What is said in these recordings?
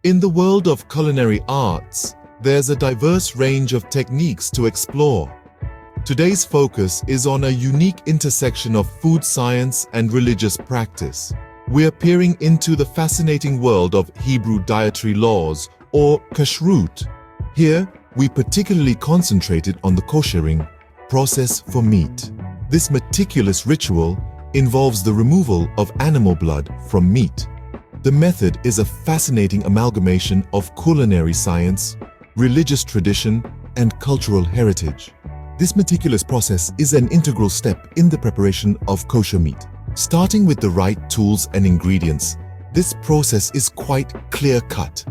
In the world of culinary arts, there's a diverse range of techniques to explore. Today's focus is on a unique intersection of food science and religious practice. We're peering into the fascinating world of Hebrew dietary laws, or kashrut. Here, we particularly concentrated on the koshering process for meat. This meticulous ritual involves the removal of animal blood from meat. The method is a fascinating amalgamation of culinary science, religious tradition, and cultural heritage. This meticulous process is an integral step in the preparation of kosher meat. Starting with the right tools and ingredients, this process is quite clear-cut.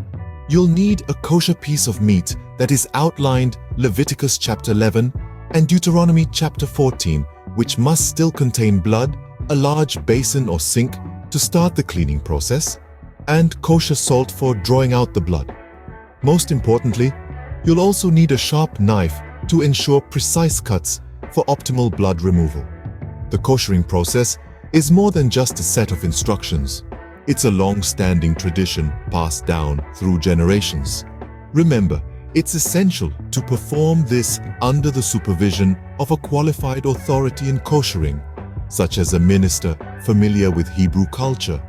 You'll need a kosher piece of meat that is outlined Leviticus chapter 11 and Deuteronomy chapter 14, which must still contain blood, a large basin or sink to start the cleaning process, and kosher salt for drawing out the blood. Most importantly, you'll also need a sharp knife to ensure precise cuts for optimal blood removal. The koshering process is more than just a set of instructions. It's a long-standing tradition passed down through generations. Remember, it's essential to perform this under the supervision of a qualified authority in koshering, such as a minister familiar with Hebrew culture.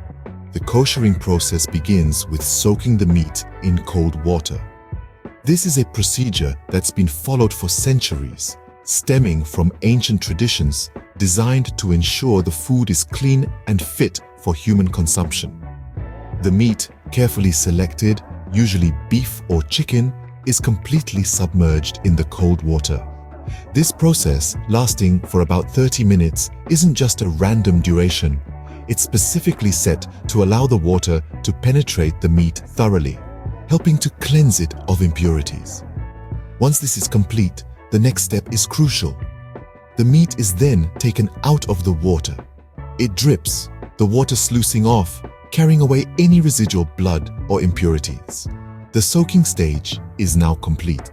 The koshering process begins with soaking the meat in cold water. This is a procedure that's been followed for centuries, stemming from ancient traditions designed to ensure the food is clean and fit for human consumption. The meat, carefully selected, usually beef or chicken, is completely submerged in the cold water. This process, lasting for about 30 minutes, isn't just a random duration. It's specifically set to allow the water to penetrate the meat thoroughly, helping to cleanse it of impurities. Once this is complete, the next step is crucial. The meat is then taken out of the water. It drips, the water sluicing off, carrying away any residual blood or impurities. The soaking stage is now complete.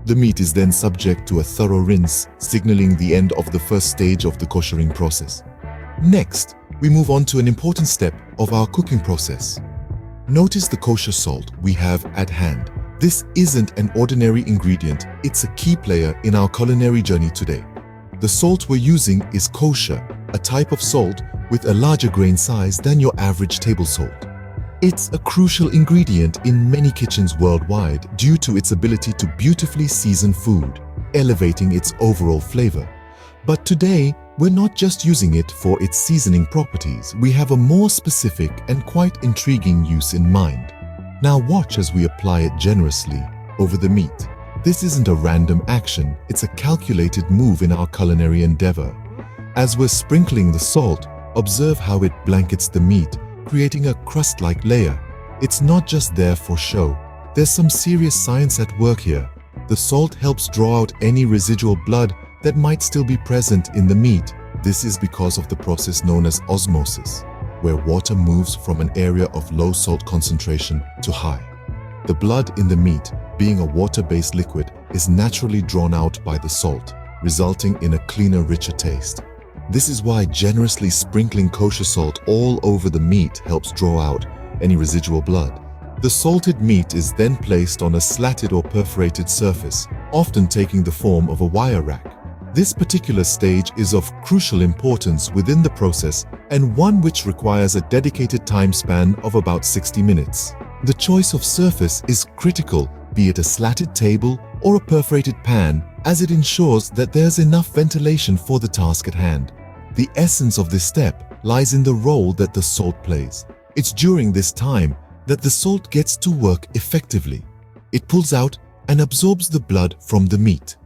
The meat is then subject to a thorough rinse, signaling the end of the first stage of the koshering process. Next, we move on to an important step of our cooking process. Notice the kosher salt we have at hand. This isn't an ordinary ingredient, it's a key player in our culinary journey today. The salt we're using is kosher, a type of salt with a larger grain size than your average table salt. It's a crucial ingredient in many kitchens worldwide due to its ability to beautifully season food, elevating its overall flavor. But today, we're not just using it for its seasoning properties. We have a more specific and quite intriguing use in mind. Now watch as we apply it generously over the meat. This isn't a random action, it's a calculated move in our culinary endeavor. As we're sprinkling the salt, observe how it blankets the meat, creating a crust-like layer. It's not just there for show. There's some serious science at work here. The salt helps draw out any residual blood that might still be present in the meat. This is because of the process known as osmosis, where water moves from an area of low salt concentration to high. The blood in the meat, being a water-based liquid, is naturally drawn out by the salt, resulting in a cleaner, richer taste. This is why generously sprinkling kosher salt all over the meat helps draw out any residual blood. The salted meat is then placed on a slatted or perforated surface, often taking the form of a wire rack. This particular stage is of crucial importance within the process and one which requires a dedicated time span of about 60 minutes. The choice of surface is critical, be it a slatted table or a perforated pan, as it ensures that there's enough ventilation for the task at hand. The essence of this step lies in the role that the salt plays. It's during this time that the salt gets to work effectively. It pulls out and absorbs the blood from the meat.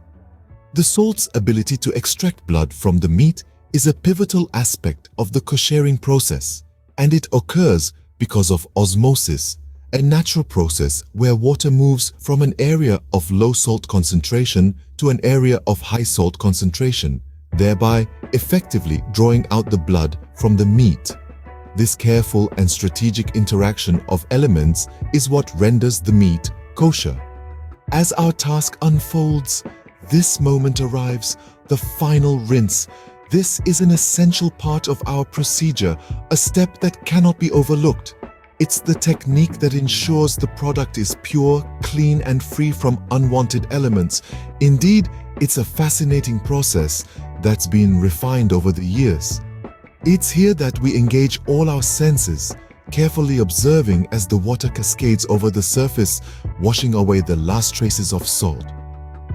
The salt's ability to extract blood from the meat is a pivotal aspect of the koshering process, and it occurs because of osmosis, a natural process where water moves from an area of low salt concentration to an area of high salt concentration, thereby effectively drawing out the blood from the meat. This careful and strategic interaction of elements is what renders the meat kosher. As our task unfolds, this moment arrives, the final rinse. This is an essential part of our procedure, a step that cannot be overlooked. It's the technique that ensures the product is pure, clean, and free from unwanted elements. Indeed, it's a fascinating process that's been refined over the years. It's here that we engage all our senses, carefully observing as the water cascades over the surface, washing away the last traces of salt.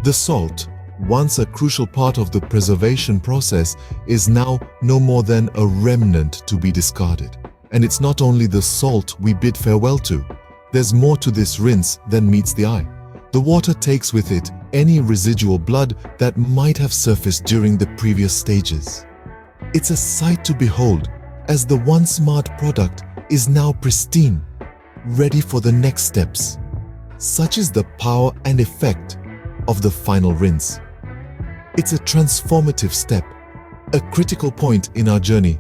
The salt, once a crucial part of the preservation process, is now no more than a remnant to be discarded. And it's not only the salt we bid farewell to. There's more to this rinse than meets the eye. The water takes with it any residual blood that might have surfaced during the previous stages. It's a sight to behold, as the once marred product is now pristine, ready for the next steps. Such is the power and effect of the final rinse. It's a transformative step, a critical point in our journey.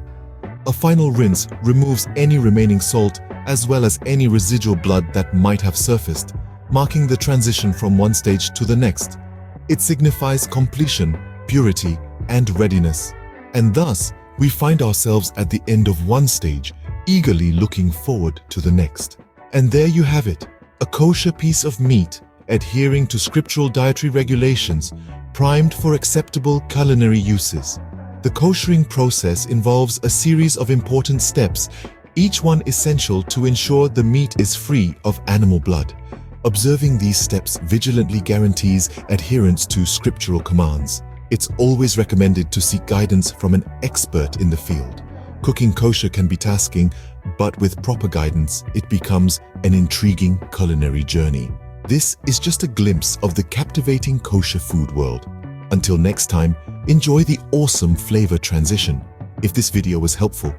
A final rinse removes any remaining salt as well as any residual blood that might have surfaced, marking the transition from one stage to the next. It signifies completion, purity, and readiness. And thus, we find ourselves at the end of one stage, eagerly looking forward to the next. And there you have it, a kosher piece of meat, adhering to scriptural dietary regulations, primed for acceptable culinary uses. The koshering process involves a series of important steps, each one essential to ensure the meat is free of animal blood. Observing these steps vigilantly guarantees adherence to scriptural commands. It's always recommended to seek guidance from an expert in the field. Cooking kosher can be tasking, but with proper guidance, it becomes an intriguing culinary journey. This is just a glimpse of the captivating kosher food world. Until next time, enjoy the awesome flavor transition. If this video was helpful,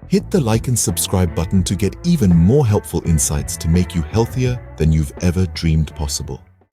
hit the like and subscribe button to get even more helpful insights to make you healthier than you've ever dreamed possible.